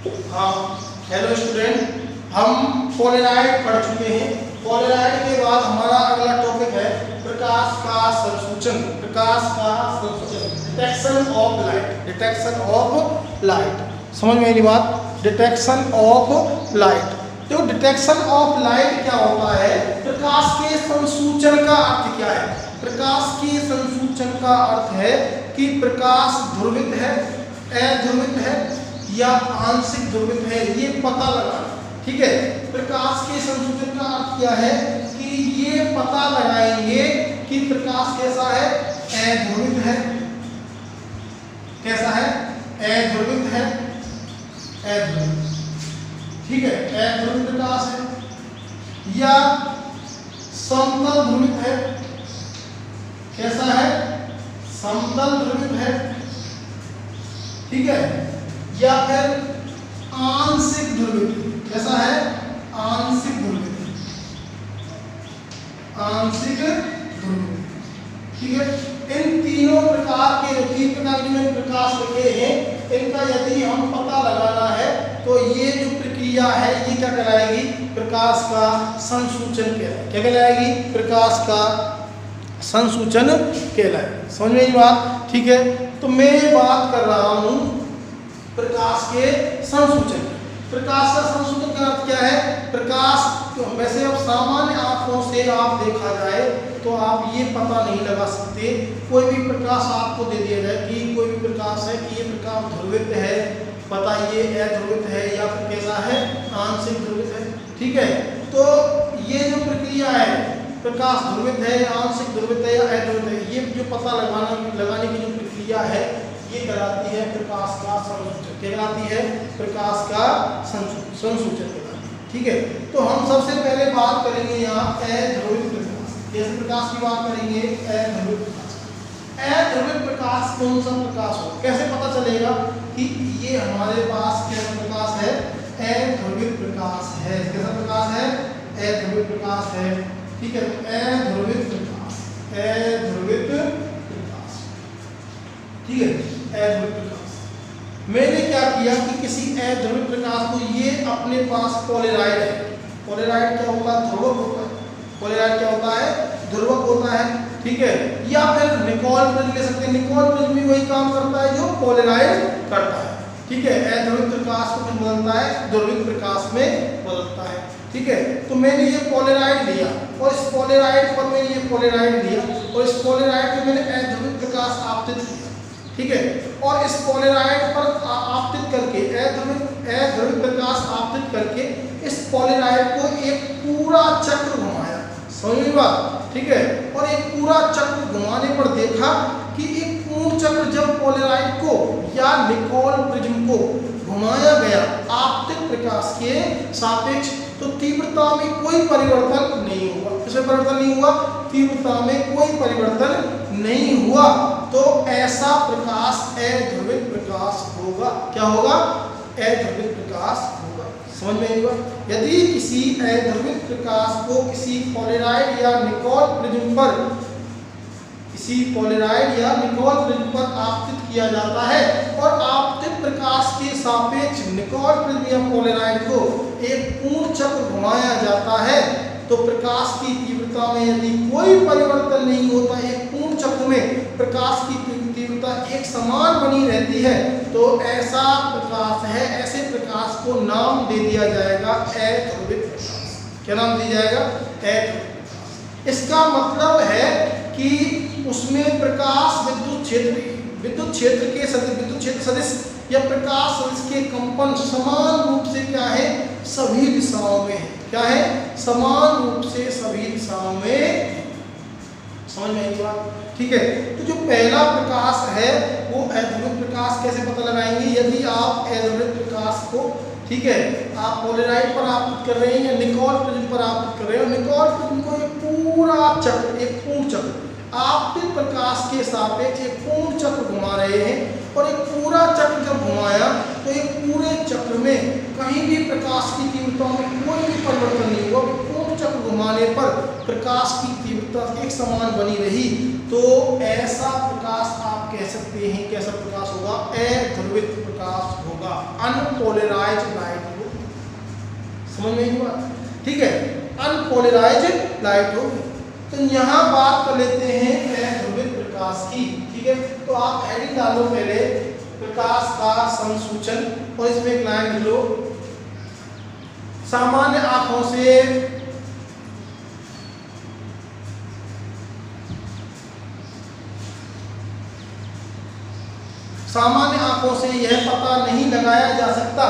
हाँ, hello student, हम Polaroid पढ़ चुके हैं। पोलराइड के बाद हमारा अगला टॉपिक है प्रकाश का संसूचन। प्रकाश का संसूचन, detection of light. Detection of light, समझ में मेरी बात? Detection of light. तो डिटेक्शन ऑफ लाइट क्या होता है? प्रकाश के संसूचन का अर्थ क्या है? प्रकाश के संसूचन का अर्थ है कि प्रकाश ध्रुवित है, अध्रुवित है या आंशिक ध्रुवित है, ये पता लगाना। ठीक है, प्रकाश के संसूचन का अर्थ क्या है कि ये पता लगाएंगे कि प्रकाश कैसा है, अध्रुवित है, कैसा है, अध्रुवित है, अध्रुवित। ठीक है, अध्रुवित प्रकाश है या समतल ध्रुवित है, कैसा है, समतल ध्रुवित है। ठीक है, या फिर आंशिक ध्रुवित, कैसा है, आंशिक ध्रुवित, आंशिक ध्रुवित। ठीक है, इन तीनों प्रकार के तीन प्रकार के मैंने प्रकाश लिखे हैं, इनका यदि हम पता लगाना है तो ये जो प्रक्रिया है ये क्या कहलाएगी? प्रकाश का संसूचन कहलाएगी। क्या कहलाएगी? प्रकाश का संसूचन कहलाएगी। समझ में ये बात? ठीक है, तो मैं बात कर रहा हूँ प्रकाश के संसूचन। प्रकाश का संसूचन का अर्थ क्या है? प्रकाश वैसे अब सामान्य आंखों से आप देखा जाए तो आप ये पता नहीं लगा सकते। कोई भी प्रकाश आपको दे दिया जाए कि कोई भी प्रकाश है कि ये प्रकाश ध्रुवित है, बताइए अध्रुवित है या फिर कैसा है, आंशिक ध्रुवित है। ठीक है, तो ये जो प्रक्रिया है, प्रकाश ध्रुवित है, आंशिक ध्रुवित है या अध्रुवित है, ये जो पता लगाने की जो प्रक्रिया है ये कहलाती है प्रकाश का संसूचन। क्या कहलाती है? प्रकाश का संसूचन कहलाती है। ठीक है, तो हम सबसे पहले बात करेंगे यहाँ अध्रुवित प्रकाश। कैसे प्रकाश की बात करेंगे? अध्रुवित प्रकाश। अध्रुवित प्रकाश कौन सा प्रकाश हो? कैसे पता चलेगा कि ये हमारे पास कैसा प्रकाश है? अध्रुवित प्रकाश है। कैसा प्रकाश है? अध्रुवित प्रकाश है। ठीक है, अध्रुवित प्रकाश, अध्रुवित प्रकाश। ठीक है, अध्रुवित प्रकाश। मैंने क्या किया कि किसी अध्रुवित प्रकाश को, ये अपने पास पोलराइड है। पोलराइड क्या होता है? ध्रुवक होता है। पोलराइड क्या होता है? ध्रुवक होता है। ठीक है, या फिर निकोल प्रिज्म ले सकते हैं। निकोल प्रिज्म भी वही काम करता है जो पोलराइड करता है। ठीक है, अध्रुवित प्रकाश को बदलता है, ध्रुवित प्रकाश में बदलता है। ठीक है, तो मैंने ये पोलराइड लिया और इस पोलराइड पर मैंने ये पोलराइड लिया और इस पोलराइड पे मैंने अध्रुवित प्रकाश आपतित किया। ठीक है, और इस पोलराइड पर आपतित करके अध्रुवित प्रकाश आपतित करके इस पोलराइड को एक पूरा चक्र घुमाया। समझ में बात? ठीक है, और एक पूरा चक्र घुमाने पर देखा कि एक पूर्ण चक्र जब पोलराइड को या निकोल प्रिज्म को घुमाया गया आपतित प्रकाश के सापेक्ष, तो तीव्रता में कोई परिवर्तन नहीं हुआ। इसमें परिवर्तन नहीं हुआ, तीव्रता में कोई परिवर्तन नहीं हुआ, तो ऐसा प्रकाश अध्रुवित प्रकाश होगा। क्या होगा? अध्रुवित प्रकाश होगा। समझ में आएगा? यदि किसी अध्रुवित प्रकाश को किसी पोलराइड या निकोल प्रिज्म पर, किसी पोलराइड या निकोल प्रिज्म पर आपतित किया जाता है और आपतित प्रकाश के सापेक्ष निकोल प्रिज्म या पोलराइड को एक पूर्ण चक्र घुमाया जाता है, तो प्रकाश की तीव्रता में यदि कोई परिवर्तन नहीं होता, एक पूर्ण चक्र में प्रकाश की तीव्रता एक समान बनी रहती है, तो ऐसा प्रकाश है, ऐसे प्रकाश को नाम दे दिया जाएगा अध्रुवित प्रकाश। क्या नाम दिया जाएगा? अध्रुवित प्रकाश। इसका मतलब है कि उसमें प्रकाश विद्युत क्षेत्र सदिश या प्रकाश सदिश के कंपन समान रूप से क्या है? सभी दिशाओं में है। क्या है? समान रूप से सभी दिशाओं में। समझ में आई बात? ठीक है, तो जो पहला प्रकाश है वो अध्रुवित प्रकाश। कैसे पता लगाएंगे? यदि आप अध्रुवित प्रकाश को, ठीक है, आप पोलराइड पर आपतित कर रहे हैं या निकोल प्रिज्म पर आपतित कर रहे हो, निकोल प्रिज्म को एक पूरा चक्र, एक पूर्ण चक्र आपतित प्रकाश के सापेक्ष एक पूर्ण चक्र घुमा रहे हैं और एक पूरा चक्र जब घुमाया तो एक पूरे चक्र में कहीं भी प्रकाश की तीव्रता में कोई भी परिवर्तन नहीं हुआ। पूर्ण चक्र घुमाने पर प्रकाश की तीव्रता तीव्रता एक समान बनी रही तो ऐसा प्रकाश आप कह सकते हैं, कैसा प्रकाश होगा? अध्रुवित प्रकाश होगा, अनपोलराइज्ड लाइट होगी। समझ में आई बात? ठीक है, अनपोलराइज्ड लाइट होगी। तो यहाँ बात कर लेते हैं अध्रुवित प्रकाश की। ठीक है, तो आप हेडिंग डालो पहले प्रकाश का संसूचन और इसमें एक लाइन लिख लो, सामान्य आंखों से यह पता नहीं लगाया जा सकता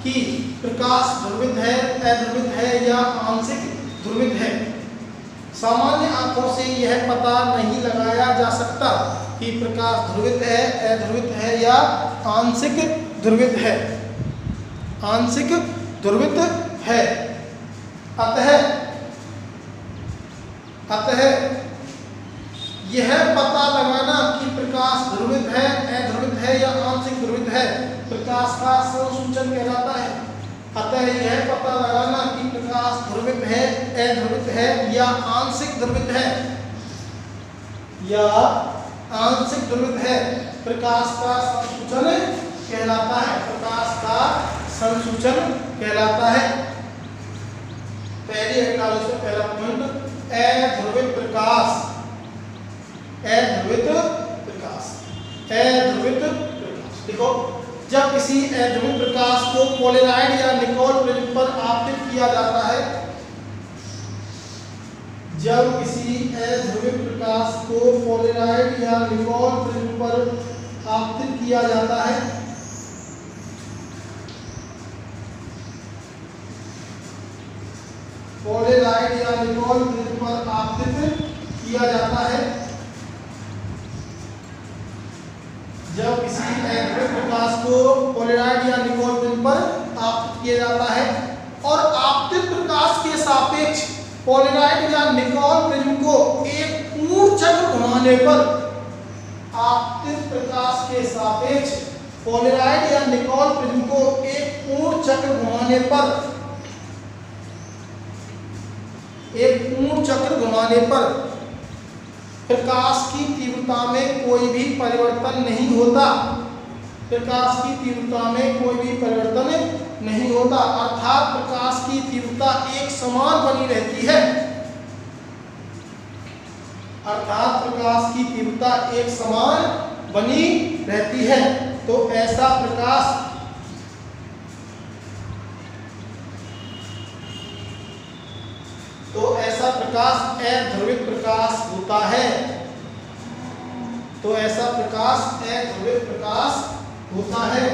कि प्रकाश ध्रुवित है, अध्रुवित है या आंशिक ध्रुवित है। सामान्य आंखों से यह पता नहीं लगाया जा सकता कि प्रकाश ध्रुवित है, अध्रुवित है या आंशिक ध्रुवित है, आंशिक ध्रुवित है। अतः यह पता लगाना कि प्रकाश ध्रुवित है, अध्रुवित है या आंशिक ध्रुवित है प्रकाश का संसूचन कहलाता है। अतः यह पता लगाना कि प्रकाश ध्रुवित है, अध्रुवित है या आंशिक ध्रुवित है, या आंशिक ध्रुवित है प्रकाश का संसूचन कहलाता है, प्रकाश का संसूचन कहलाता है। पहली हेडिंग से पहला पॉइंट, अध्रुवित प्रकाश, अध्रुवित प्रकाश, अध्रुवित प्रकाश। देखो, जब किसी अध्रुवित प्रकाश को पोलराइड या निकोल प्रिज्म पर आपतित किया जाता है, जब किसी अध्रुवित प्रकाश को पोलराइड या निकोल प्रिज्म पर आपतित किया जाता है, पोलराइड या निकोल प्रिज्म पर आपतित किया जाता है, जब किसी अध्रुवित प्रकाश को पोलराइड या निकोल प्रिज्म पर आपतित किया जाता है और आपतित प्रकाश के सापेक्ष पोलराइड या निकोल प्रिज्म को एक पूर्ण चक्र घुमाने पर, आपतित प्रकाश के सापेक्ष पोलराइड या निकोल प्रिज्म को एक पूर्ण चक्र घुमाने पर, एक पूर्ण चक्र घुमाने पर प्रकाश की तीव्रता में कोई भी परिवर्तन नहीं होता, प्रकाश की तीव्रता में कोई भी परिवर्तन नहीं होता, अर्थात प्रकाश की तीव्रता एक समान बनी रहती है, अर्थात प्रकाश की तीव्रता एक समान बनी रहती है। तो ऐसा प्रकाश अध्रुवित प्रकाश होता है, तो ऐसा प्रकाश अध्रुवित प्रकाश होता है।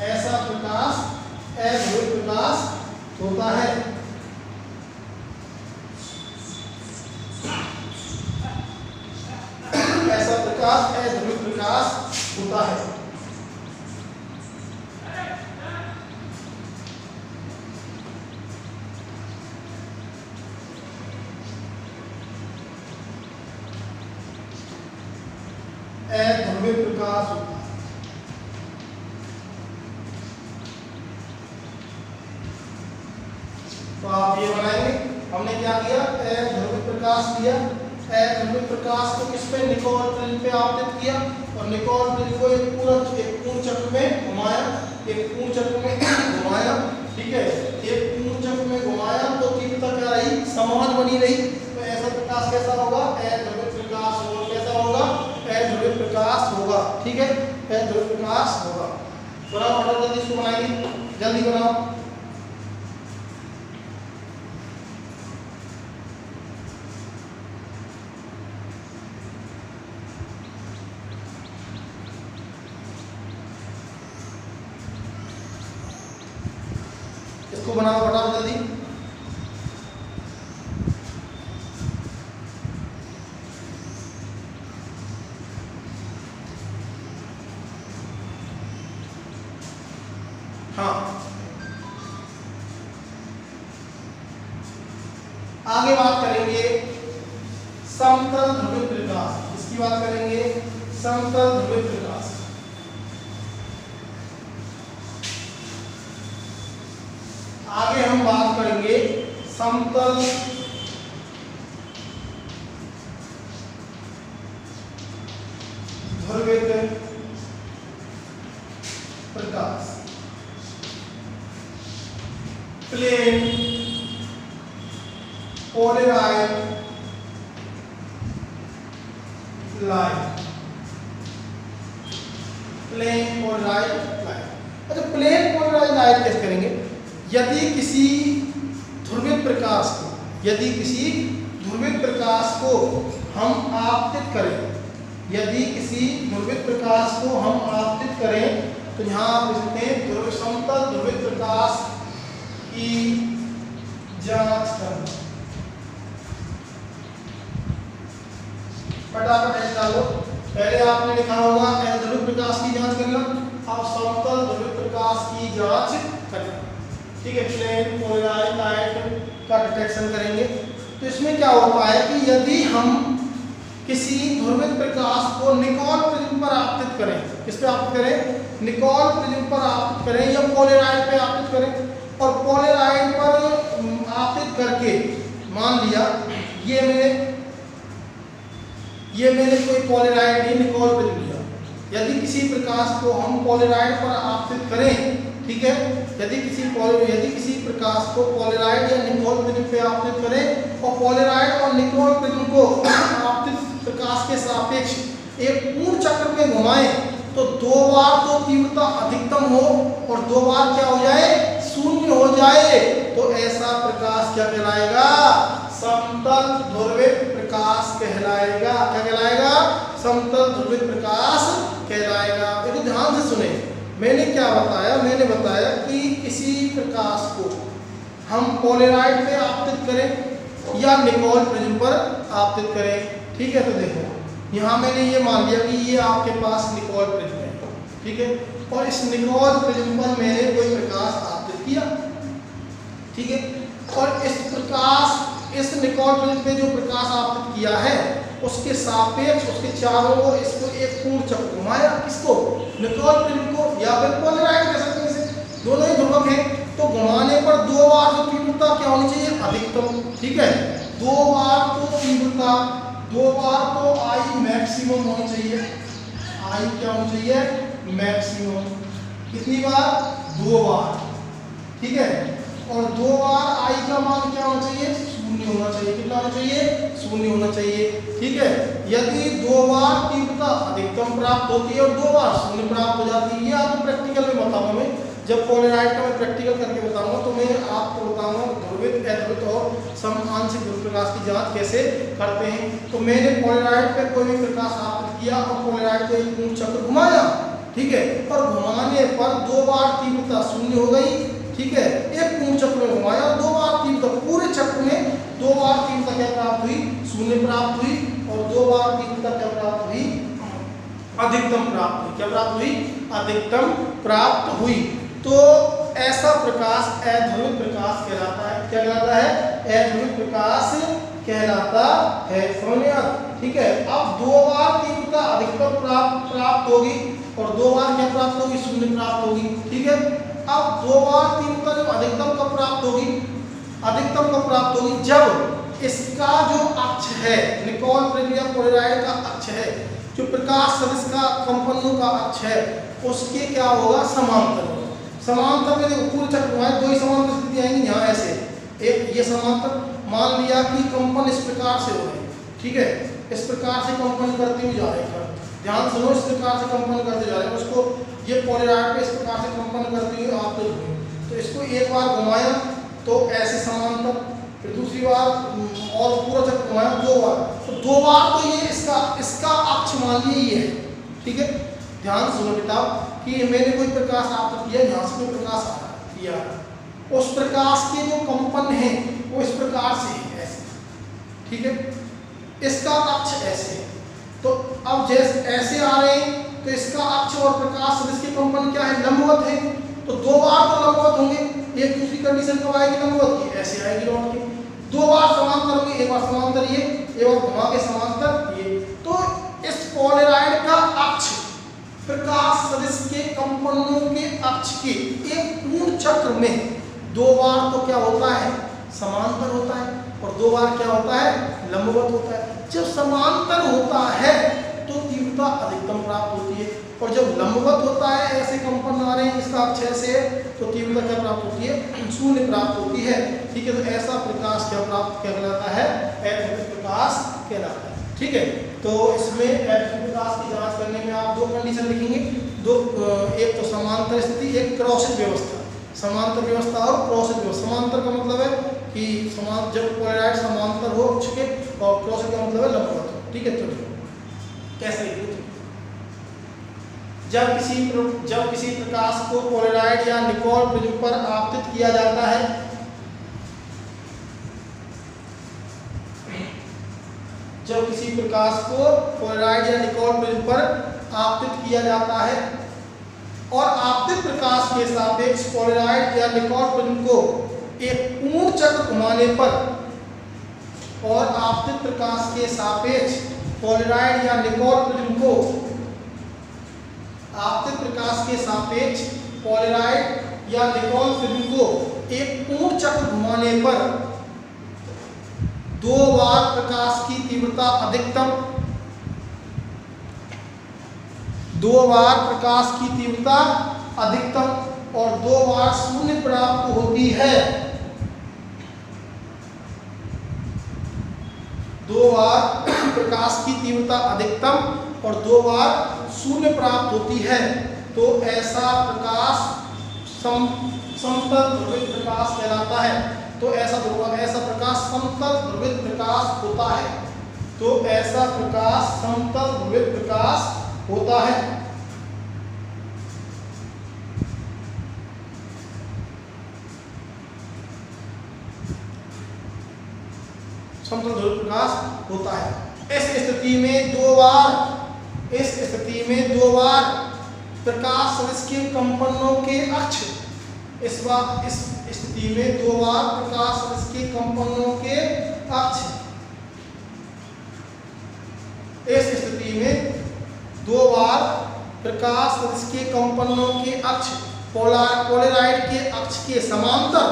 ऐसा प्रकाश अध्रुवित प्रकाश होता है। ऐसा प्रकाश अध्रुवित प्रकाश होता है। अध्रुवित प्रकाश होता है। तो आप ये बनाएंगे, हमने क्या किया, अध्रुवित प्रकाश लिया, अध्रुवित प्रकाश को किस पे, निकोल प्रिज्म पे आपतित किया और निकोल प्रिज्म को एक पूर्ण चक्र में घुमाया, एक पूर्ण चक्र में घुमाया, ठीक है, एक पूर्ण चक्र में घुमाया तो तीव्रता क्या रही, समान बनी रही। तो ऐसा प्रकाश कैसा होगा, अध्रुवित प्रकाश होगा। कैसा होगा, अध्रुवित प्रकाश होगा, ठीक है, अध्रुवित प्रकाश होगा। बनाओ जल्दी, इसको बनाइए, जल्दी बनाओ। इसको बनाओ फटाफट जल्दी। हाँ, आगे बात करेंगे समतल ध्रुवित प्रकाश। इसकी बात करेंगे समतल ध्रुवित प्रकाश। आगे हम बात करेंगे समतल ध्रुवित प्रकाश, plane polarise light, plane polarise light. अच्छा, प्लेन पोलराइज लाइट कैसे करेंगे? यदि किसी ध्रुवित प्रकाश को, यदि किसी ध्रुवित प्रकाश को हम आपतित करें, यदि किसी ध्रुवित प्रकाश को हम आपतित करें, तो यहाँ आप लिखते हैं समतल ध्रुवित प्रकाश की जांच करना। फटाफट ऐसे डालो। पहले आपने लिखा होगा ध्रुवित प्रकाश की जांच करना, अब समतल ध्रुवित प्रकाश की जांच करना। ठीक है, प्लेन पोलराइज लाइट का डिटेक्शन करेंगे। तो इसमें क्या होता है कि यदि हम किसी ध्रुवित प्रकाश को निकोल प्रिज्म पर आपतित करें, किस पे आपतित करें? निकोल प्रिज्म पर आपतित करें या पोलराइड पे आपतित करें, और पोलराइड पर आपतित करके मान लिया ये मैंने कोई पोलराइड नहीं, निकोल प्रिज्म लिया। यदि किसी प्रकाश को हम पोलराइड पर आपतित करें, ठीक है, यदि किसी प्रकाश को पोलराइड या निकोल प्रिज्म पे आपतित करें और पोलराइड और निकोल प्रिज्म को आपतित प्रकाश के सापेक्ष एक पूर्ण चक्र में घुमाएं, तो 2 बार तो तीव्रता अधिकतम हो और 2 बार क्या हो जाए? शून्य हो जाए। तो ऐसा प्रकाश क्या कहलाएगा? समतल ध्रुवित प्रकाश कहलाएगा। क्या कहलाएगा? समतल ध्रुवित प्रकाश कहलाएगा। देखो ध्यान से सुने, मैंने क्या बताया? मैंने बताया कि किसी प्रकाश को हम पोलराइड पे आपतित करें या निकोल प्रिज्म पर आपतित करें। ठीक है, तो देखो यहाँ मैंने ये मान लिया कि ये आपके पास निकोल प्रिज्म है, ठीक है, और इस निकोल प्रिज्म पर मैंने कोई प्रकाश आपतित किया, ठीक है, और इस निकोल प्रिज्म पे जो प्रकाश आपतित किया है उसके सापेक्ष, उसके चारों ओर इसको एक पूर्ण चक्र घुमाया। किसको? निकोल प्रिज्म को, या फिर पोलराइड कह सकते हैं इसे, दोनों ही ध्रुवक हैं। तो घुमाने पर 2 बार जो तीव्रता क्या होनी चाहिए? अधिकतम। ठीक है, 2 बार तो तीव्रता, 2 बार तो आई मैक्सिमम होनी चाहिए। आई क्या होनी चाहिए? मैक्सिमम। कितनी बार? 2 बार। ठीक है, और 2 बार आई का मान क्या होना चाहिए? शून्य होना चाहिए। कितना होना चाहिए? शून्य होना चाहिए। ठीक है, यदि 2 बार तीव्रता अधिकतम प्राप्त होती है और 2 बार शून्य प्राप्त हो जाती है, ये आपको प्रैक्टिकल में बताऊंगा मैं। जब पोलराइड का मैं प्रैक्टिकल करके बताऊंगा तो मैं आपको बताऊंगा ध्रुवित, अध्रुवित और समांशिक ध्रुव प्रकाश की जांच कैसे करते हैं। तो मैंने पोलराइड पे कोई भी प्रकाश आपतित किया और पोलराइड को एक पूर्ण चक्र घुमाया, ठीक है, और घुमाने पर 2 बार तीव्रता शून्य हो गई। ठीक है, एक पूर्ण चक्र में घुमाया और 2 बार तीव्रता, पूरे चक्र में 2 बार तीव्रता क्या प्राप्त हुई? शून्य प्राप्त हुई, और 2 बार तीव्रता क्या प्राप्त हुई? अधिकतम प्राप्त हुई। क्या प्राप्त हुई? अधिकतम प्राप्त हुई। तो ऐसा प्रकाश अध्रुवित प्रकाश कहलाता है। क्या कहलाता है? अध्रुवित प्रकाश कहलाता है। समझ में आया? ठीक है, अब 2 बार तीव्रता अधिकतम प्राप्त होगी और 2 बार क्या प्राप्त होगी? शून्य प्राप्त होगी। ठीक है, अब 2 बार तीव्रता जब अधिकतम कब प्राप्त होगी? अधिकतम कब प्राप्त होगी? जब इसका जो अक्ष है, निकोल प्रिज्म या पोलराइड का अक्ष है, जो प्रकाश सदिश का कंपनों का अक्ष है, उसके क्या होगा? समांतर होगा। समांतर में देखो पूरे चक्र में 2 ही समांतर स्थिति आएंगी। यहाँ ऐसे एक ये समांतर, मान लिया कि कंपन इस प्रकार से हो रहे हैं, ठीक है, इस प्रकार से कंपन करते हुए जा रहे हैं। ध्यान सुनो, इस प्रकार से कंपन करते जा रहे हैं, उसको ये पोलराइड पे इस प्रकार से कंपन करते हुए आप तो इसको एक बार घुमाया तो ऐसे समांतर, फिर दूसरी बार और पूरा चक्र घुमाया 2 बार, तो 2 बार तो ये इसका अक्ष मान लीजिए ये है। ठीक है, ध्यान सुनो बेटा कि मैंने कोई प्रकाश आपतित किया, यहाँ से कोई प्रकाश किया, उस प्रकाश के जो कंपन है वो इस प्रकार से है, ऐसे। ठीक है, इसका अक्ष ऐसे है। तो अब जैसे ऐसे आ रहे हैं तो इसका अक्ष और प्रकाश सदिश के कंपन क्या है? लंबवत है। तो 2 बार तो लंबवत होंगे। एक दूसरी कंडीशन कब आएगी? लंबवत की, ऐसे आएगी लौट के। 2 बार समांतर होंगे, एक बार समांतर ये, एक बार घुमा के समांतर ये। तो इस पोलराइड का अक्ष प्रकाश सदिश के कंपनों के अक्ष के एक पूर्ण चक्र में 2 बार तो क्या होता है, समांतर होता है, और 2 बार क्या होता है, लंबवत होता है। जब समांतर होता है तो तीव्रता अधिकतम प्राप्त होती है, और जब लंबवत होता है, ऐसे कंपन आ रहे हैं इसका अक्ष ऐसे है, तो तीव्रता क्या प्राप्त होती है, 0 प्राप्त होती है। ठीक है, तो ऐसा प्रकाश क्या प्राप्त क्या कहलाता है, ऐतिहासिक प्रकाश कहलाता है। ठीक है, तो इसमें ऐतिहासिक प्रकाश की जांच करने में आप 2 कंडीशन लिखेंगे, एक तो समांतर स्थिति, एक क्रॉसित व्यवस्था। समांतर व्यवस्था और क्रॉसित व्यवस्था। समांतर का मतलब है कि जब पोलराइड समांतर हो अक्ष के, और क्रॉसित का मतलब है लंबवत हो। ठीक है, चलिए कैसे लिखेंगे। जब किसी प्रकाश को पोलराइड या निकोल प्रिज्म पर आपतित किया जाता है, जब किसी प्रकाश को पोलराइड या निकोल प्रिज्म पर आपतित किया जाता है और आपतित प्रकाश के सापेक्ष पोलराइड या निकोल प्रिज्म को एक पूर्ण चक्र घुमाने पर, और आपतित प्रकाश के सापेक्ष पोलराइड या निकोल प्रिज्म को, आपतित प्रकाश के सापेक्ष पोलराइड या निकोल प्रिज्म को एक पूर्ण चक्र घुमाने पर 2 बार प्रकाश की तीव्रता अधिकतम, 2 बार प्रकाश की तीव्रता अधिकतम और 2 बार 0 प्राप्त होती है। 2 बार प्रकाश की तीव्रता अधिकतम और 2 बार 0 प्राप्त होती है, तो ऐसा प्रकाश समतल ध्रुवित प्रकाश कहलाता है। तो ऐसा प्रकाश समतल ध्रुवित प्रकाश होता है। तो ऐसा प्रकाश समतल ध्रुवित प्रकाश होता है। समतल ध्रुवित प्रकाश होता है। इस स्थिति में 2 बार प्रकाश सदिश के कंपनों के अक्ष, इस स्थिति में 2 बार प्रकाश सदिश के कंपनों के अक्ष, इस स्थिति में 2 बार प्रकाश सदिश के कंपनों के अक्ष पोलराइड के अक्ष के समांतर,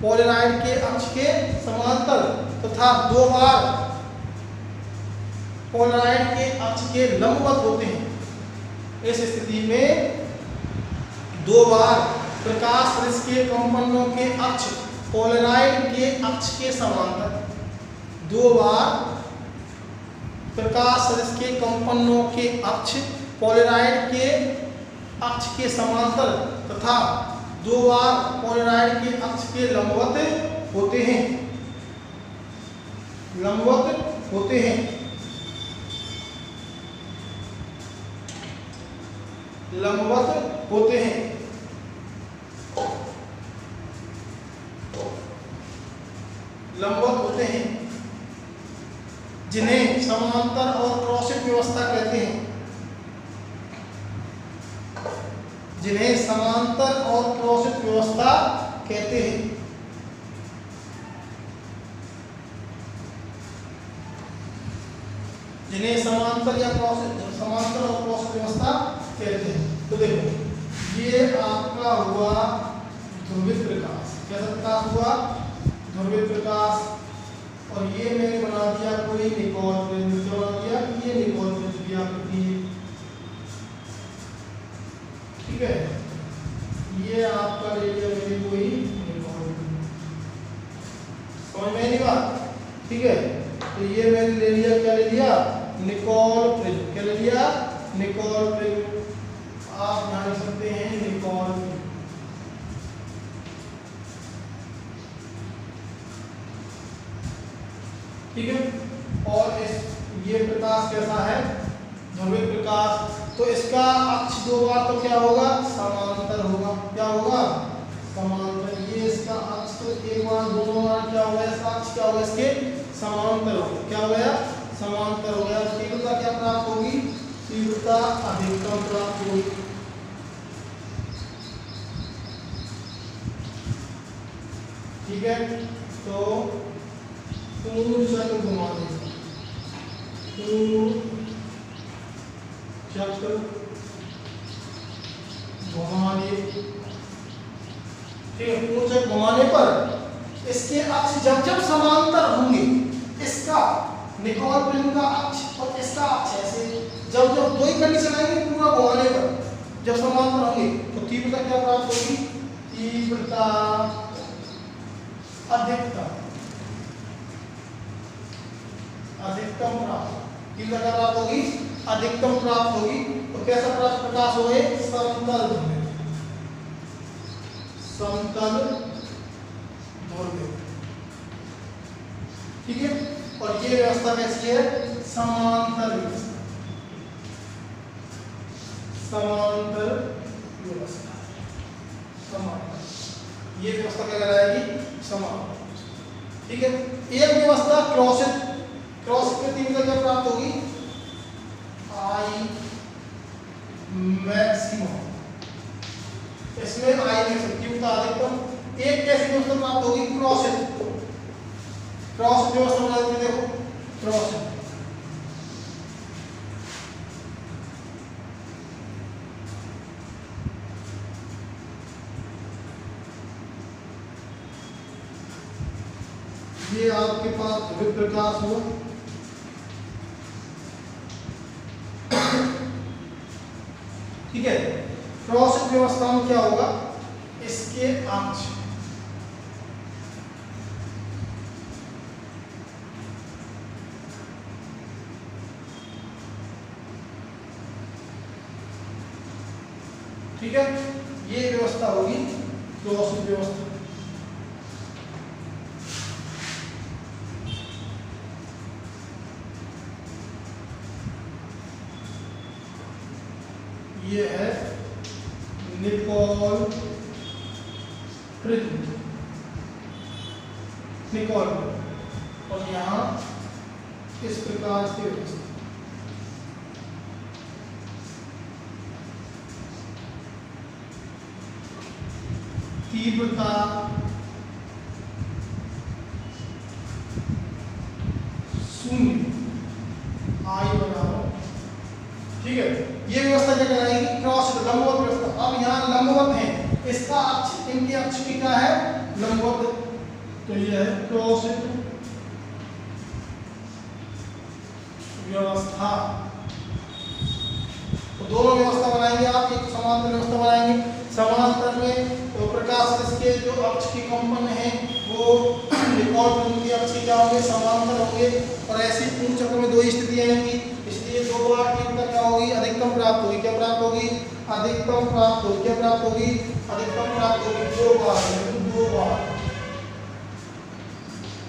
पोलराइड के अक्ष के समांतर तथा 2 बार पोलराइड के अक्ष के लंबवत होते हैं। इस स्थिति में 2 बार प्रकाश सदिश के कंपनों के अक्ष पोलराइड के अक्ष के समांतर, 2 बार प्रकाश सदिश के कंपनों के अक्ष पोलराइड के अक्ष के समांतर तथा 2 बार पोलराइड के अक्ष के लंबवत होते हैं, लंबवत होते हैं, लंबवत होते हैं। लंबवत होते हैं, जिन्हें समांतर और क्रॉसित व्यवस्था कहते हैं, जिन्हें समांतर और क्रॉसित व्यवस्था कहते हैं। जिन्हें समांतर और क्रॉसित व्यवस्था कहते हैं। तो देखो, ये आपका हुआ ध्रुवित प्रकाश। कैसा प्रकाश हुआ? ध्रुवित प्रकाश। और ये मैंने बना दिया कोई निकोल प्रिज्म, जो बना दिया ये निकोल प्रिज्म की आकृति। ठीक है, ये आपका ले लिया मैंने कोई निकोल प्रिज्म। समझ में नहीं बात? ठीक है, तो ये मैंने ले लिया, क्या ले लिया? Nicol prism. क्या ले लिया? Nicol prism. आप ध्यान रख सकते हैं निकोल प्रिज्म। ठीक है, और ये प्रकाश कैसा है? ध्रुवित प्रकाश। तो इसका अक्ष 2 बार तो क्या होगा? समांतर होगा। क्या होगा? समांतर। ये इसका अक्ष तो 1 बार 2 बार क्या होगा? इसका अक्ष क्या होगा? इसके समांतर होगा। क्या हो गया? समांतर हो गया। तीव्रता क्या प्राप्त होगी? तीव्रता अधिकतम प्राप्त होगी। ठीक है, तो पूर्ण चक्र घुमा देंगे, पूर्ण चक्र घुमाने ठीक है, पूंछक घुमाने पर इसके अक्ष जब जब समांतर होंगे, इसका निकोल पिन का अक्ष और इसका अक्ष ऐसे जब जब दो ही कंडीशन आएंगे पूरा घुमाने पर जब समांतर होंगे तो तीव्रता क्या प्राप्त होगी? तीव्रता अधिकतम प्राप्त, तीव्रता प्राप्त होगी, अधिकतम प्राप्त होगी। तो कैसा प्रकाश हो? समतल ध्रुव, ठीक है। और ये व्यवस्था कैसी है? समांतर व्यवस्था, ये व्यवस्था क्या कहलाएगी? समांतर, ठीक है। एक व्यवस्था क्रॉसित में तीव्रता क्या प्राप्त होगी? आई मैक्सिमम, इसमें आई मैक्सिमम तीव्रता अधिकतम। एक कैसी व्यवस्था प्राप्त होगी? क्रॉसित व्यवस्था बना देते, देखो क्रॉसित, ये आपके पास ध्रुवित प्रकाश हो, ठीक है। क्रॉस व्यवस्था में क्या होगा? इसके अक्ष ठीक है, ये व्यवस्था होगी क्रॉस व्यवस्था। ये है निकोल प्रिज्म, और यहाँ इस प्रकार से व्यवस्था। तीव्रता शून्य, आई बराबर, ठीक है। ये व्यवस्था क्या कहलाएगी? क्रॉस लंबवत व्यवस्था। अब यहाँ लंबवत है, इसका अक्ष इनके अक्ष की क्या है? लंबवत, तो ये है क्रॉस व्यवस्था। तो दोनों व्यवस्था बनाएंगे आप, एक समांतर व्यवस्था बनाएंगे। समांतर में तो प्रकाश इसके जो अक्ष के कंपन है वो निकोल प्रिज्म के अक्ष के क्या होंगे? समांतर होंगे। और ऐसी पूर्ण चक्र में दो स्थितियां आएंगी, इसलिए दो बार तीव्रता क्या होगी? अधिकतम प्राप्त होगी। क्या प्राप्त होगी? अधिकतम प्राप्त होगी। क्या प्राप्त होगी? अधिकतम प्राप्त होगी।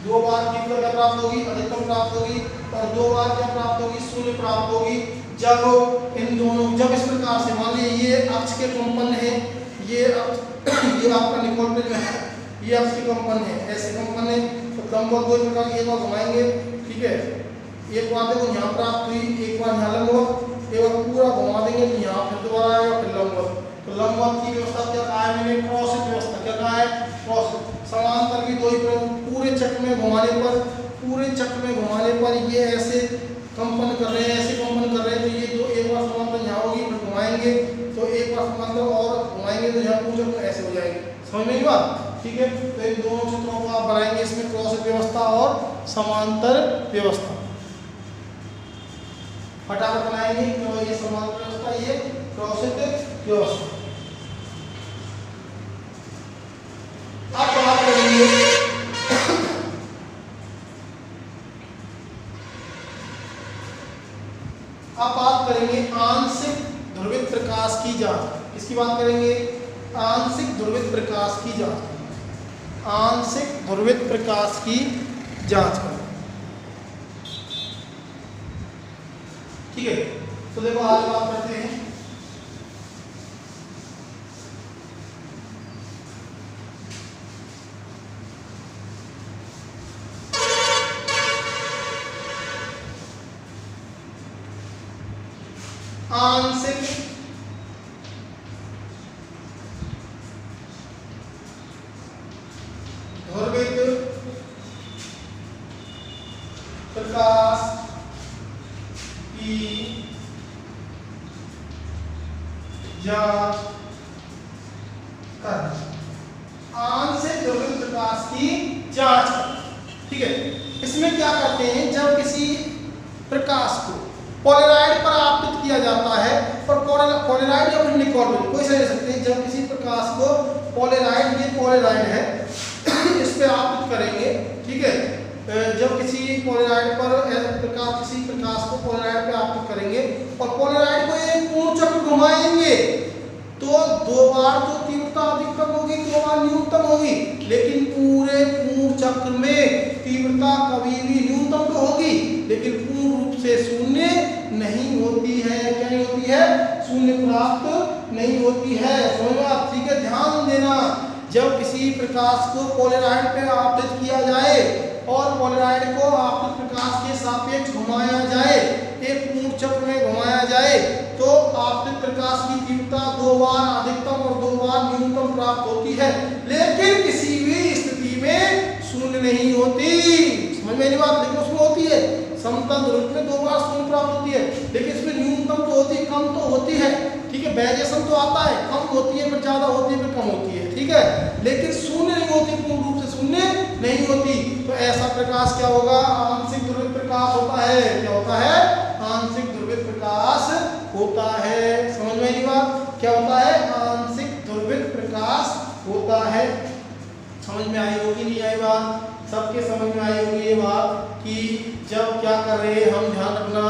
दो बार तीव्रता क्या प्राप्त होगी? अधिकतम प्राप्त होगी। और दो बार क्या प्राप्त होगी? शून्य प्राप्त होगी। जब इन दोनों, जब इस प्रकार से मान लीजिए ये अक्ष के कंपन है, ये आपका निकोल प्रिज्म है, ये अक्ष के कंपन है, ऐसे कंपन है, तो लंबवत दो प्रकार की एक बार घुमाएंगे, ठीक है। एक बार देखो यहाँ प्राप्त हुई, एक बार यहाँ लंबवत, एक बार पूरा घुमा देंगे तो यहाँ फिर दोबारा आएगा, फिर लंबवत। तो लंबवत की व्यवस्था क्या कहा है मैंने? क्रॉस व्यवस्था। क्या कहा है? क्रॉस। समांतर की दो ही पूरे चक्र में घुमाने पर ये ऐसे कंपन कर रहे हैं, तो ये जो एक बार समांतर यहाँ होगी, फिर घुमाएंगे तो एक बार समांतर और घुमाएंगे तो यहाँ पूरे चक्र ऐसे हो जाएंगे। समझ में आई बात? ठीक है। तो इन दोनों चित्रों को आप बनाएंगे, इसमें क्रॉस व्यवस्था और समांतर व्यवस्था फटाफट बनाएंगे। तो ये समांतर व्यवस्था, ये क्रॉस व्यवस्था। अब बात करेंगे आंशिक ध्रुवित प्रकाश की जांच। इसकी बात करेंगे, आंशिक ध्रुवित प्रकाश की जांच। आंशिक ध्रुवित प्रकाश की जांच करें, ठीक है। तो देखो आज बात करते हैं आंशिक ध्रुवित प्रकाश की जांच करना। प्रकाश की जांच करें। ठीक है, इसमें क्या करते हैं, जब किसी प्रकाश को पोलराइड पर आपतित किया जाता है, और पोलराइड या फिर निकोल कोई से ले सकते हैं, जब किसी प्रकाश को पोलराइड, ये पोलराइड है, इस पे आपतित करेंगे। ठीक है, जब किसी पोलराइड पर किसी प्रकाश को पोलराइड पे आपतित करेंगे और पोलराइड को एक पूर्ण चक्र घुमाएंगे तो 2 बार तो तीव्रता अधिकतम होगी, 2 बार न्यूनतम होगी, लेकिन पूरे पूर्ण चक्र में तीव्रता कभी भी न्यूनतम तो होगी, लेकिन पूर्ण रूप से शून्य नहीं होती है। क्या नहीं होती है? शून्य प्राप्त नहीं होती है। समझना, ठीक है, ध्यान देना। जब किसी प्रकाश को पोलराइड पे आपतित किया जाए और पोलराइड को आपतित प्रकाश के सापेक्ष घुमाया जाए, एक पूर्ण चक्र में घुमाया जाए, तो आपतित प्रकाश की तीव्रता 2 बार अधिकतम और 2 बार न्यूनतम प्राप्त होती है, लेकिन किसी भी स्थिति में शून्य नहीं होती। समझ में नहीं बात? लेकिन उसमें होती है, समतल ध्रुव में 2 बार शून्य प्राप्त होती है, लेकिन इसमें न्यूनतम तो होती है, कम तो होती है। ठीक है, वेरिएशन तो आता है, कम होती है फिर ज्यादा होती है फिर कम होती है। ठीक है, लेकिन शून्य नहीं होती, पूर्ण रूप से शून्य नहीं होती। तो ऐसा प्रकाश क्या होगा? आंशिक ध्रुवित प्रकाश होता है। क्या होता है? आंशिक ध्रुवित प्रकाश होता है। समझ में नहीं बात? क्या होता है? आंशिक ध्रुवित प्रकाश होता है। समझ में आई होगी, नहीं आई बात? सबके समझ में आई होगी ये बात कि जब क्या कर रहे हैं हम, ध्यान रखना,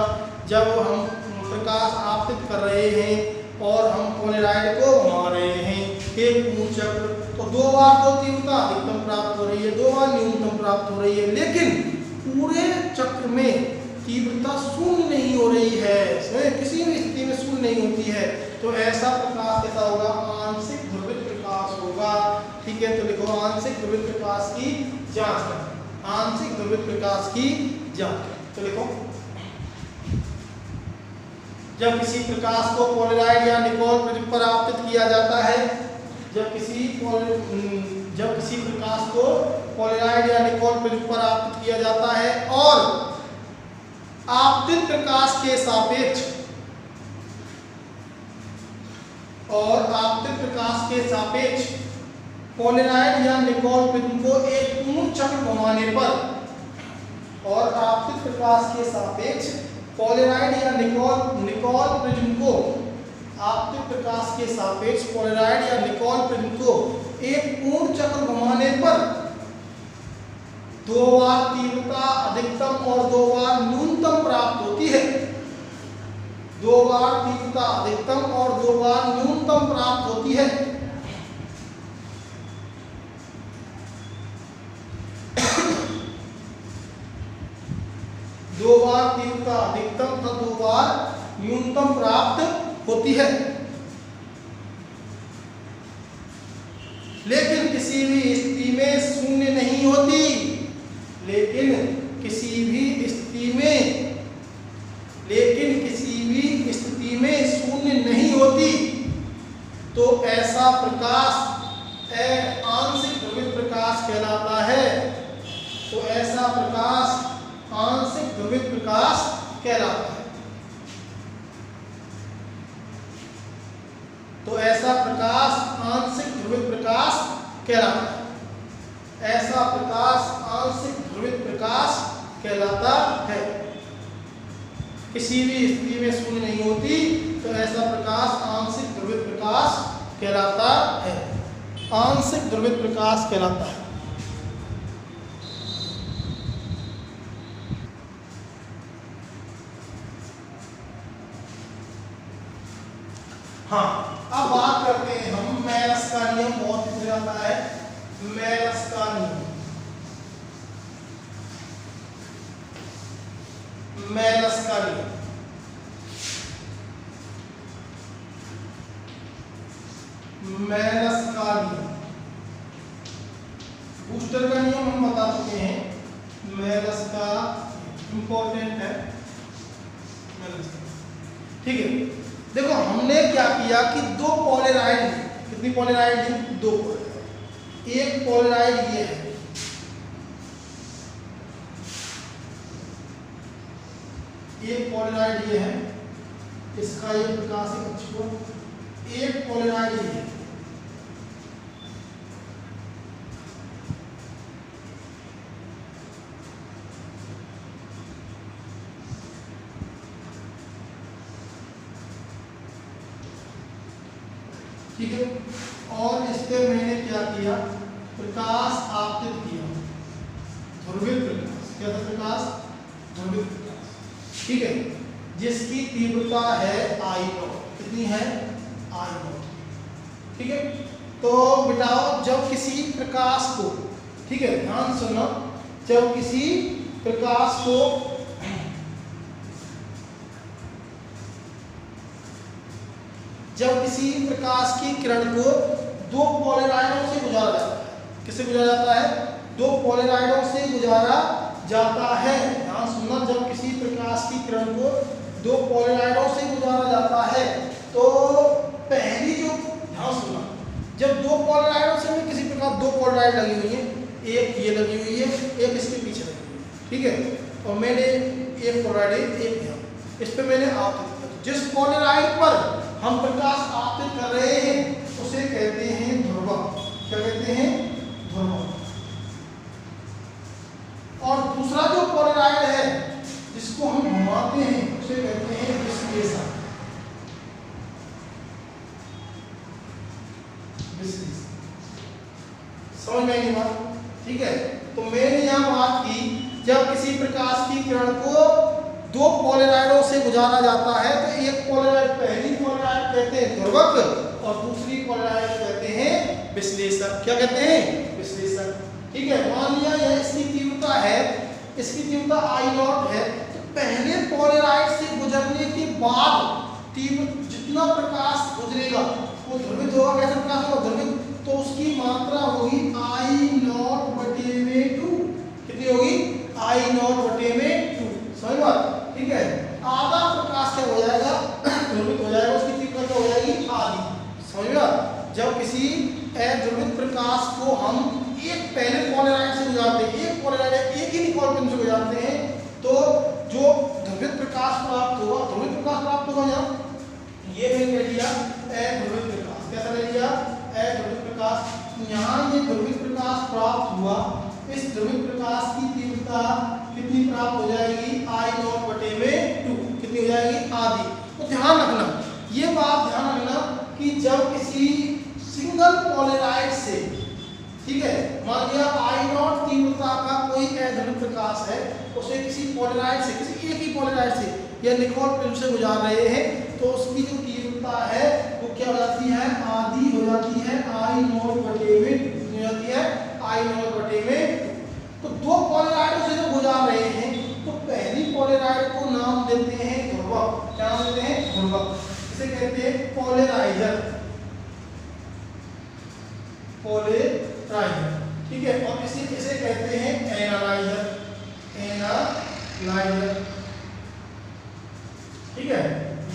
जब हम प्रकाश आपतित कर रहे हैं और हम पोलराइड को घुमा रहे हैं एक पूर्ण चक्र, तो 2 बार तो तीव्रता अधिकतम प्राप्त हो रही है, 2 बार न्यूनतम प्राप्त हो रही है, लेकिन पूरे चक्र में तीव्रता शून्य नहीं हो रही है, किसी भी स्थिति में शून्य नहीं होती है। तो ऐसा प्रकाश कैसा होगा? आंशिक ध्रुवित प्रकाश होगा। ठीक है, तो लिखो आंशिक ध्रुवित प्रकाश की जांच करें। आंशिक ध्रुवित प्रकाश की जांच करें, तो लिखो जब किसी प्रकाश को पोलराइड या निकोल प्रिज्म पर आपतित किया जाता है, जब किसी प्रकाश को पोलराइड या निकोल प्रिज्म पर आपतित किया जाता है और आपतित प्रकाश के सापेक्ष पोलराइड या निकोल प्रिज्म को एक पूर्ण चक्र घुमाने पर, और आपतित प्रकाश के सापेक्ष पोलराइड या निकोल प्रिज्म को, आपतित प्रकाश के सापेक्ष पोलराइड या निकोल प्रिज्म को एक पूर्ण चक्र घुमाने पर 2 बार तीव्रता अधिकतम और 2 बार न्यूनतम प्राप्त होती है। 2 बार तीव्रता अधिकतम और 2 बार न्यूनतम प्राप्त होती है। दो बार तीव्रता अधिकतम तथा 2 बार न्यूनतम प्राप्त होती है, लेकिन किसी भी स्थिति में शून्य नहीं होती। लेकिन किसी भी स्थिति में शून्य नहीं होती। तो ऐसा प्रकाश आंशिक ध्रुवित प्रकाश कहलाता है। तो ऐसा प्रकाश आंशिक ध्रुवित प्रकाश कहलाता है। तो ऐसा प्रकाश आंशिक ध्रुवित प्रकाश कहलाता है। ऐसा प्रकाश आंशिक ध्रुवित प्रकाश कहलाता है। किसी भी स्थिति में शून्य नहीं होती, तो ऐसा प्रकाश आंशिक ध्रुवित प्रकाश कहलाता है। आंशिक ध्रुवित प्रकाश कहलाता है। हाँ, अब बात करते हैं हम मेलस का नियम। बहुत पूछा जाता है मेलस का नियम। मेलस का नियम, मेलस का नियम, बूस्टर का नियम हम बता चुके हैं। मेलस का इंपॉर्टेंट है मेलस का। ठीक है, देखो हमने क्या किया कि 2 पोलराइड, कितनी पोलराइड है? 2 पोलराइड। एक पोलराइड ये है, एक पोलराइड ये है, इसका ये प्रकाशित अक्ष को, एक पोलराइड ये है, ठीक है। और इस पे मैंने क्या किया, प्रकाश आपतित किया, ध्रुवित प्रकाश। क्या था प्रकाश? ध्रुवित प्रकाश। ठीक है, जिसकी तीव्रता है I नॉट। कितनी है? I not. ठीक है, तो बेटाओ जब किसी प्रकाश को, ठीक है ध्यान सुनो, जब किसी प्रकाश को की किरण को दो पोलराइडों से गुजारा जाता है। किससे गुजारा जाता है? दो पोलराइडों से गुजारा जाता है। ध्यान सुनना, जब किसी प्रकाश की किरण को दो पोलराइडों से गुजारा जाता है तो पहली जो, ध्यान सुनना, जब दो पोलराइडों से में किसी प्रकार दो पोलराइड लगी हुई है, एक ये लगी हुई है, एक इसके पीछे लगी हुई है, ठीक है, और मैंने एक पोलराइड एक यहाँ इस पे मैंने आपतित किया। जिस पोलराइड पर हम प्रकाश आपतित कर रहे हैं उसे कहते हैं ध्रुवक। क्या कहते हैं? ध्रुवक। और दूसरा जो पोलराइड है जिसको हम घुमाते हैं उसे कहते हैं विश्लेषक। समझ में नहीं बात? ठीक है, तो मैंने यहाँ बात की, जब किसी प्रकाश की किरण को दो पोलराइडों से गुजारा जाता है तो एक पोलराइड, पहली पोलराइड कहते हैं ध्रुवक और दूसरी पोलराइड कहते हैं विश्लेषक। क्या कहते हैं? विश्लेषक। ठीक है, मान लिया यह इसकी तीव्रता है, इसकी तीव्रता I नॉट है, तो पहले पोलराइड से गुजरने के बाद तीव्र जितना प्रकाश गुजरेगा वो ध्रुवित होगा। कैसा प्रकाश होगा? ध्रुवित। तो उसकी मात्रा होगी I नॉट बटे में 2। कितनी होगी? I नॉट बटे में 2। समझ बात? ठीक है, आधा प्रकाश क्या हो जाएगा? ध्रुवित हो जाएगा, उसकी तीव्रता क्या हो जाएगी? आधी। समझ में? जब किसी अध्रुवित प्रकाश को हम एक पहले पोलराइड से गुजारते हैं, एक पोलराइड एक ही निकोल पिन से गुजारते हैं, तो जो ध्रुवित प्रकाश प्राप्त होगा, ध्रुवित प्रकाश प्राप्त होगा यहाँ, ये मैंने ले लिया अध्रुवित प्रकाश। कैसा ले लिया? अध्रुवित प्रकाश। यहाँ ये ध्रुवित प्रकाश प्राप्त हुआ, इस ध्रुवित प्रकाश की तीव्रता कितनी प्राप्त हो जाएगी? I नॉट बटे में 2। कितनी हो जाएगी? आधी। तो ध्यान रखना, ये बात ध्यान रखना कि जब किसी सिंगल पोलराइड से, ठीक है, मान लिया I नॉट तीव्रता का कोई अध्रुवित प्रकाश है, उसे किसी पोलराइड से, किसी एक ही पोलराइड से या निकोल फिल्म से गुजार रहे हैं, तो उसकी जो तीव्रता है वो क्या हो जाती है? आधी हो जाती है I नॉट बटे में, कितनी हो जाती है? I नॉट बटे में। तो दो पोलराइडों से जो गुजार रहे हैं तो पहली पोलराइड को नाम देते हैं ध्रुवक। क्या नाम देते हैं? ध्रुवक। इसे कहते हैं पोलराइजर। पोलराइजर, ठीक है, और इसे कहते हैं एनालाइजर। एनालाइजर, ठीक है,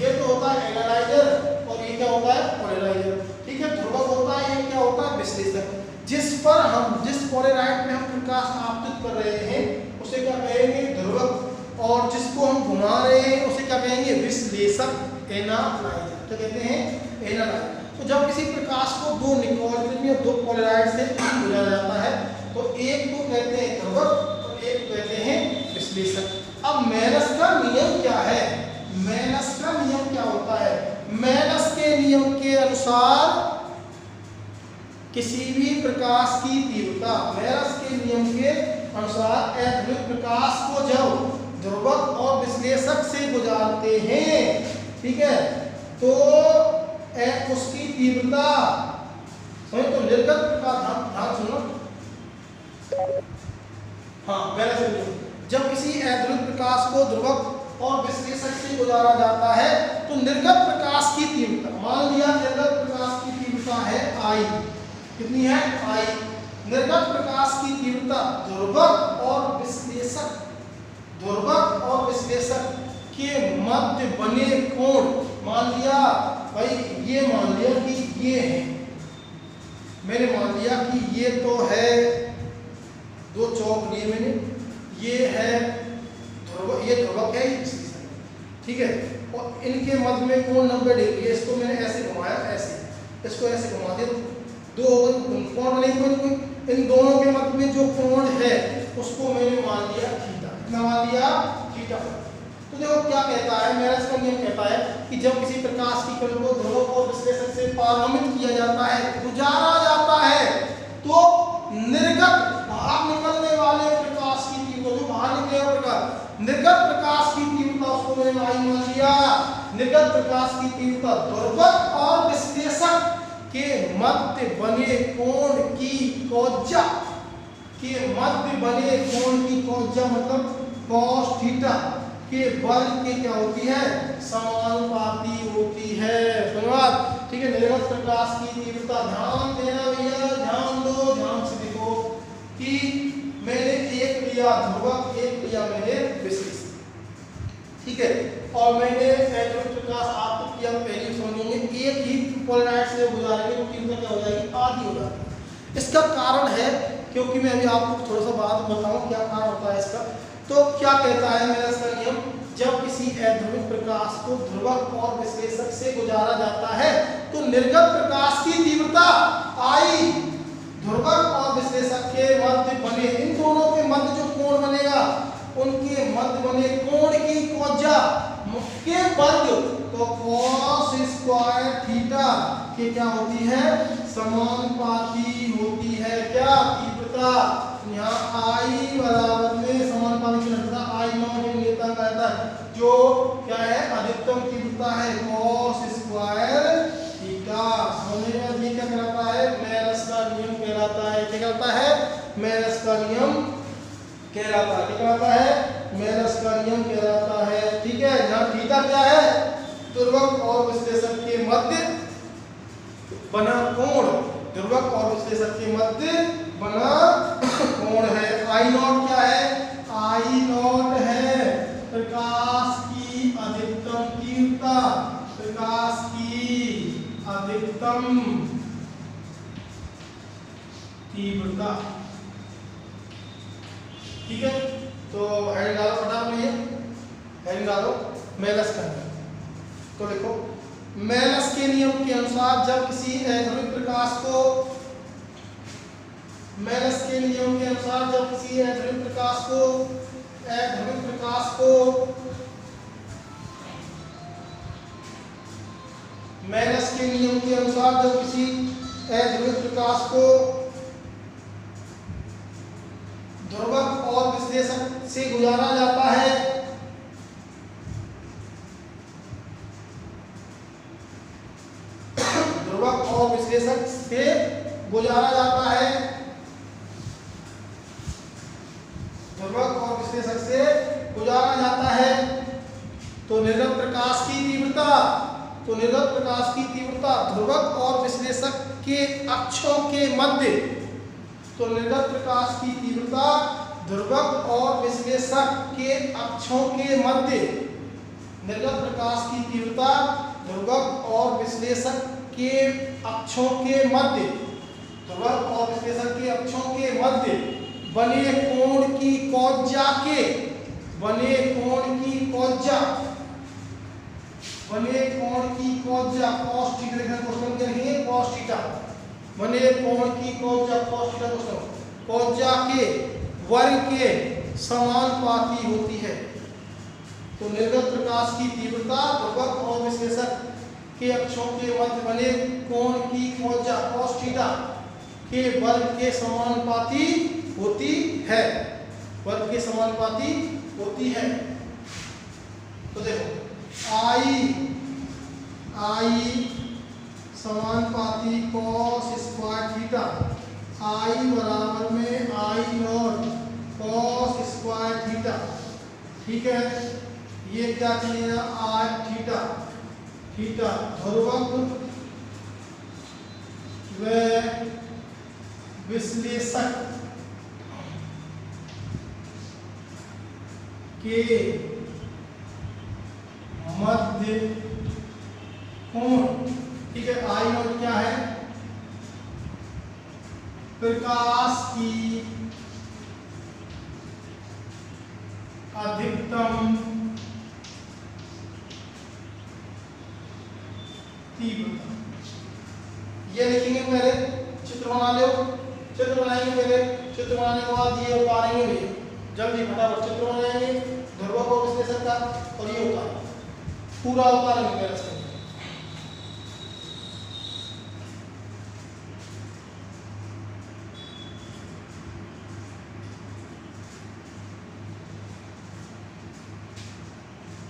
ये तो होता है एनालाइजर और ये क्या होता है? पोलराइजर। ठीक है, ध्रुवक होता है, ये क्या होता है? विश्लेषक। जिस पर हम, जिस पोलराइड में हम प्रकाश आपतित कर रहे हैं उसे क्या कहेंगे? ध्रुवक। और जिसको हम घुमा रहे हैं उसे क्या कहेंगे? विश्लेषक, एनालाइजर। क्या कहते हैं? एनालाइजर। तो जब किसी प्रकाश को दो निकोल फिल्म या दो पोलराइड से गुजारा जाता है तो एक को कहते हैं ध्रुवक और एक को कहते हैं विश्लेषक। अब मैनस का नियम क्या है? मैनस का नियम क्या होता है? मैनस के नियम के अनुसार किसी भी प्रकाश की तीव्रता, मैनस के नियम के अनुसार अध्रुवित प्रकाश को जब ध्रुवक और विश्लेषक से गुजारते हैं, ठीक है, तो उसकी तीव्रता, समझ, तो निर्गत प्रकाश, ध्यान सुनो, हाँ, मैनस के नियम, जब किसी अध्रुवित प्रकाश को ध्रुवक और विश्लेषक से गुजारा जाता है तो निर्गत प्रकाश की तीव्रता, मान लिया निर्गत प्रकाश की तीव्रता है I। कितनी है? I। निर्गत प्रकाश की तीव्रता ध्रुवक और विश्लेषक, ध्रुवक और विश्लेषक के मध्य बने कोण, मान लिया भाई, ये मान लिया कि ये है, मैंने मान लिया कि ये तो है, दो चौक लिए मैंने, ये है ध्रुवक, ये ध्रुवक है, ये विश्लेषक, ठीक है, और इनके मध्य में कोण 90 डिग्री है। इसको मैंने ऐसे घुमाया, ऐसे, इसको ऐसे घुमा दिया, दो कोण बनेंगे, इन दोनों के मध्य में जो कोण है उसको मैंने मान लिया थीटा। कितना मान लिया? थीटा। तो देखो क्या कहता है, मैनस का नियम कहता है कि जब किसी प्रकाश की किरण को ध्रुवक और विश्लेषक से पारगमित किया जाता है, गुजारा जाता है, तो निर्गत बाहर निकलने वाले प्रकाश की तीव्रता, जो बाहर निकले प्रकाश, निर्गत प्रकाश की तीव्रता, उसको मैंने आई मान लिया, निर्गत प्रकाश की तीव्रता ध्रुवक और विश्लेषक के मध्य बने कोण की कोज्या, के मध्य बने कोण की कोज्या मतलब cos थीटा के वर्ग के क्या होती है, समानुपाती होती है। धन्यवाद। ठीक है, निर्गत प्रकाश की तीव्रता, ध्यान देना भैया, ध्यान दो, ध्यान से देखो कि मैंने एक लिया ध्रुवक, एक लिया मैंने विश्लेषक, ठीक है, और मैंने निर्गत प्रकाश आपको किया पहले समझेंगे, एक ही पोलराइड से गुजारेंगे तो तीव्रता क्या हो जाएगी, आधी हो जाएगी। इसका कारण है, क्योंकि मैं अभी आपको थोड़ा सा बाद में बताऊं क्या कारण होता है इसका। तो क्या कहता है मेरा इसका नियम, जब किसी अध्रुवित प्रकाश को ध्रुवक और विश्लेषक से गुजारा जाता है तो निर्गत प्रकाश की तीव्रता आई ध्रुवक और विश्लेषक के मध्य बने, इन दोनों के मध्य जो कोण बनेगा उनके मध्य बने कोण की कोज्या के वर्ग, तो cos स्क्वायर थीटा के क्या होती है, समानुपाती होती है। क्या तीव्रता, यहाँ आई बराबर में समानुपाती की तीव्रता आई नॉट नियतांक कहता है, जो क्या है अधिकतम तीव्रता है cos स्क्वायर थीटा। समझने में ये क्या कहलाता है, मैरस का नियम कहलाता है। क्या कहलाता है, मैरस का नियम कहलाता है। क्या कहलाता है, मैरस का नियम कहलाता है। ठीक है, यहाँ थीटा क्या है, ध्रुवक और विश्लेषक के मध्य बना कोण, ध्रुवक और विश्लेषक के मध्य बना कोण है। आई नॉट क्या है, आई नॉट है प्रकाश की अधिकतम तीव्रता, प्रकाश की अधिकतम तीव्रता। ठीक है, तो हेडिंग डालो फटाफट, ये हेडिंग डालो मेलस का नियम। तो देखो मेलस के नियम के अनुसार जब किसी अध्रुवित प्रकाश को, मेलस के नियम के अनुसार जब किसी अध्रुवित प्रकाश को, अध्रुवित प्रकाश को, मेलस के नियम के अनुसार जब किसी अध्रुवित प्रकाश को ध्रुवक और विश्लेषक से गुजारा जाता है, ध्रुवक और विश्लेषक से गुजारा जाता है, ध्रुवक और विश्लेषक से गुजारा जाता है, तो निर्गत प्रकाश की तीव्रता, तो निर्गत प्रकाश की तीव्रता ध्रुवक और विश्लेषक के अक्षों के मध्य, तो निर्गत प्रकाश की तीव्रता ध्रुवक और विश्लेषक के अक्षों के मध्य, निर्गत प्रकाश की तीव्रता ध्रुवक और विश्लेषक के अक्षों के मध्य, ध्रुवक और विश्लेषक के अक्षों के मध्य बने कोण की कोज्या के, बने कोण की कोज्या, बने कोण की कोज्या cos थीटा लिखना, क्वेश्चन क्या लिखेंगे cos थीटा, बने कोण की कोज्या cos थीटा कोज्या के वर्ग के समानुपाती होती है। तो निर्गत प्रकाश की तीव्रता ध्रुवक और विश्लेषक के अक्षों के मध्य बने कोण की कोज्या cos थीटा के वर्ग के समानुपाती होती है, वर्ग के समानुपाती होती है। तो देखो आई समानुपाती cos स्क्वायर थीटा, आई बराबर में आई नॉट cos स्क्वायर थीटा। ठीक है, ये क्या चलेगा आर थीटा, थीटा ध्रुवक व विश्लेषक के मध्य कोण। ठीक है, आई नॉट क्या है, प्रकाश की अधिकतम तीव्रता। ये लिखेंगे पहले, चित्र बना लो, चित्र बनाएंगे पहले, चित्र बनाने के बाद ये उतारेंगे भैया, जल्दी फटाफट चित्र बनाएंगे ध्रुवक और विश्लेषक का, और ये होता है पूरा उतारेंगे माइनस करके।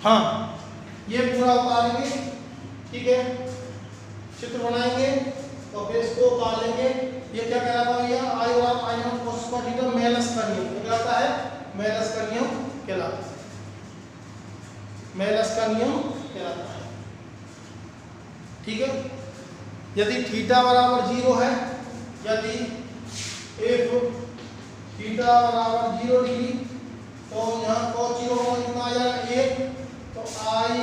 हाँ, ये पूरा उतारेंगे, ठीक है, चित्र बनाएंगे और फिर इसको उतार लेंगे। ये क्या कहलाता है भैया, आई और I naught cos square theta Malus का नियम कहलाता है, मेलस का नियम कहलाता है, मेलस का नियम कहलाता है, ठीक है। यदि थीटा बराबर 0 है, यदि इफ थीटा बराबर 0 डिग्री, तो यहाँ cos 0 होगा कितना आ जाएगा 1, तो आई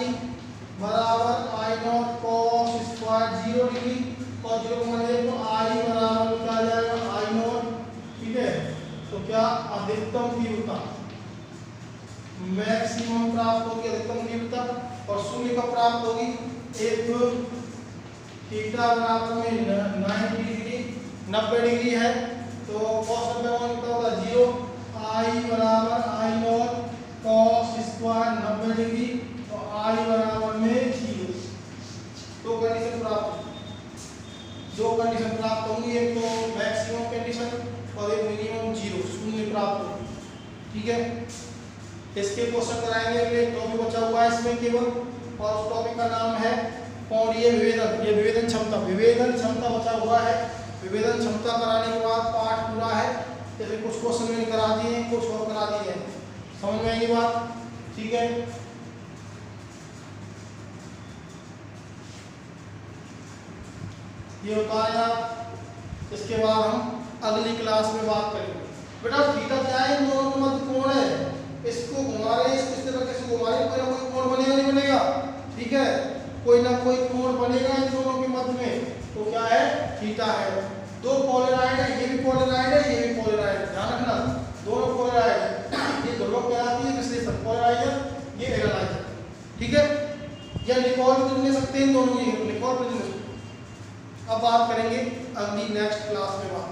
बराबर I naught cos square 0 degree, cos 0 को मान तो आई बराबर क्या आ जाएगा आई नॉट, ठीक है। तो क्या अधिकतम तीव्रता, मैक्सिमम प्राप्त होगी अधिकतम तीव्रता, और शून्य कब प्राप्त होगी, एक थीटा बराबर में 90 डिग्री 90 डिग्री है, तो cos 90 मान कितना होगा 0, आई बराबर I naught cos square 90 degree, तो आई बराबर में 0। दो कंडीशन प्राप्त होगी, दो कंडीशन प्राप्त होंगी, एक तो मैक्सिमम कंडीशन और एक मिनिमम 0 शून्य प्राप्त होगी, ठीक है। इसके क्वेश्चन कराएंगे, अगले टॉपिक बचा हुआ है इसमें केवल, और उस टॉपिक का नाम है कोणीय विभेदन, ये विभेदन क्षमता, विभेदन क्षमता बचा हुआ है। विभेदन क्षमता कराने के बाद पाठ पूरा है, जैसे कुछ क्वेश्चन मैंने करा दिए, कुछ और करा दिए हैं, समझ में आएगी बात, ठीक है। ये उतारे आप, इसके बाद हम अगली क्लास में बात करेंगे। बेटा थीटा क्या है, इन दोनों के मध्य कोण है, इसको घुमा रहे हैं, इस तरह से घुमा रहे हैं, कोई ना कोई कोण बनेगा नहीं बनेगा, ठीक है, कोई ना कोई कोण बनेगा इन दोनों के मध्य में, तो क्या है थीटा है। दो पोलराइड है, ये भी पोलराइड है, ये भी पोलराइड है, ध्यान रखना दोनों पोलराइड है, ये ध्रुवक कहलाती है विश्लेषण पोलराइजर, ये एनालाइजर, ठीक है। या निकोल भी ले सकते हैं इन दोनों की, निकोल भी ले सकते हैं। अब बात करेंगे अगली नेक्स्ट क्लास में बात